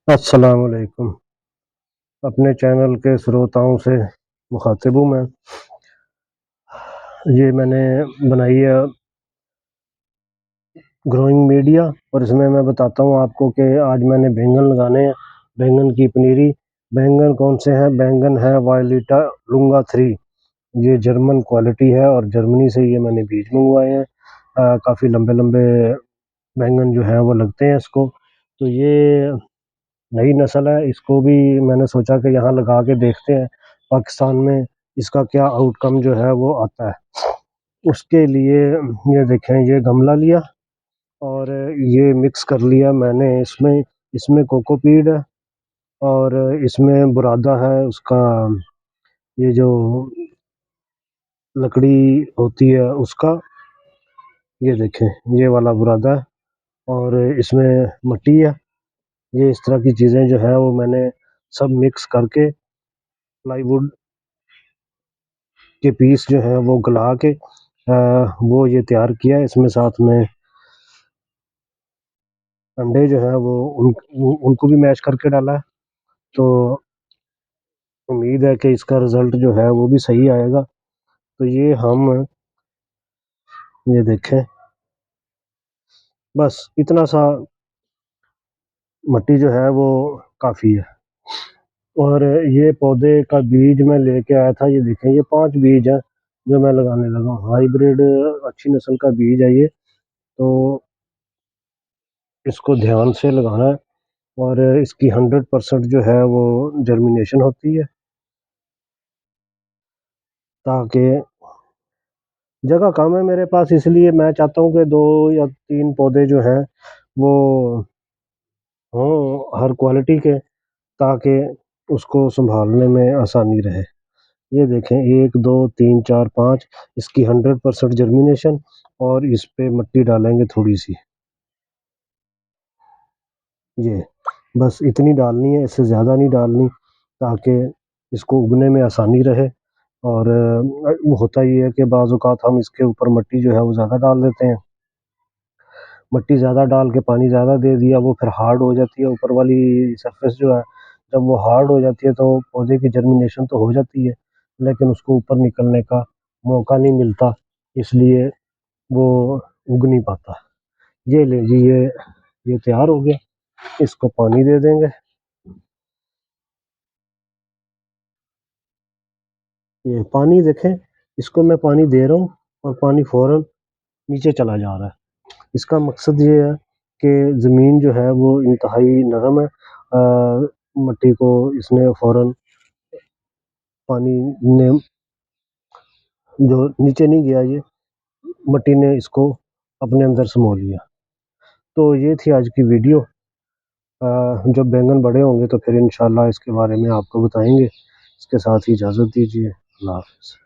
अस्सलाम वालेकुम। अपने चैनल के श्रोताओं से मुखातिब हूँ मैं। ये मैंने बनाई है ग्रोइंग मीडिया और इसमें मैं बताता हूँ आपको कि आज मैंने बैंगन लगाने हैं, बैंगन की पनीरी। बैंगन कौन से हैं? बैंगन है वायलिटा लुंगा 3। ये जर्मन क्वालिटी है और जर्मनी से ये मैंने बीज मंगवाए हैं। काफ़ी लंबे लंबे बैंगन जो है वो लगते हैं इसको। तो ये नई नस्ल है, इसको भी मैंने सोचा कि यहाँ लगा के देखते हैं पाकिस्तान में इसका क्या आउटकम जो है वो आता है। उसके लिए ये देखें, ये गमला लिया और ये मिक्स कर लिया मैंने इसमें। इसमें कोकोपीड है और इसमें बुरादा है उसका, ये जो लकड़ी होती है उसका। ये देखें, ये वाला बुरादा है और इसमें मट्टी है। ये इस तरह की चीज़ें जो है वो मैंने सब मिक्स करके प्लाईवुड के पीस जो है वो गला के वो ये तैयार किया है। इसमें साथ में अंडे जो है वो उनको भी मैश करके डाला है। तो उम्मीद है कि इसका रिजल्ट जो है वो भी सही आएगा। तो ये हम ये देखें, बस इतना सा मिट्टी जो है वो काफ़ी है। और ये पौधे का बीज मैं लेके आया था, ये देखें, ये 5 बीज हैं जो मैं लगाने लगा हूँ। हाइब्रिड अच्छी नस्ल का बीज है ये। तो इसको ध्यान से लगाना है और इसकी 100% जो है वो जर्मिनेशन होती है। ताकि जगह कम है मेरे पास, इसलिए मैं चाहता हूँ कि 2 या 3 पौधे जो हैं वो हों हर क्वालिटी के, ताकि उसको सँभालने में आसानी रहे। ये देखें, 1, 2, 3, 4, 5, इसकी 100% जर्मिनेशन और इस पे मिट्टी डालेंगे थोड़ी-सी। ये बस इतनी डालनी है, इससे ज़्यादा नहीं डालनी, ताकि इसको उगने में आसानी रहे। और होता ये है कि बाज़ औक़ात हम इसके ऊपर मिट्टी जो है वो ज़्यादा डाल देते हैं। मिट्टी ज़्यादा डाल के पानी ज़्यादा दे दिया, वो फिर हार्ड हो जाती है ऊपर वाली सरफेस जो है। जब वो हार्ड हो जाती है तो पौधे की जर्मिनेशन तो हो जाती है, लेकिन उसको ऊपर निकलने का मौका नहीं मिलता, इसलिए वो उग नहीं पाता। ये लीजिए, ये तैयार हो गया, इसको पानी दे देंगे। ये पानी देखें, इसको मैं पानी दे रहा हूँ और पानी फ़ौरन नीचे चला जा रहा है। इसका मकसद ये है कि ज़मीन जो है वो इंतहाई नरम है। मिट्टी को इसने फ़ौरन पानी ने जो नीचे नहीं गया, ये मिट्टी ने इसको अपने अंदर समो लिया। तो ये थी आज की वीडियो। जब बैंगन बड़े होंगे तो फिर इंशाल्लाह इसके बारे में आपको बताएँगे। इसके साथ ही इजाज़त दीजिए। अल्लाह हाफ़िज़।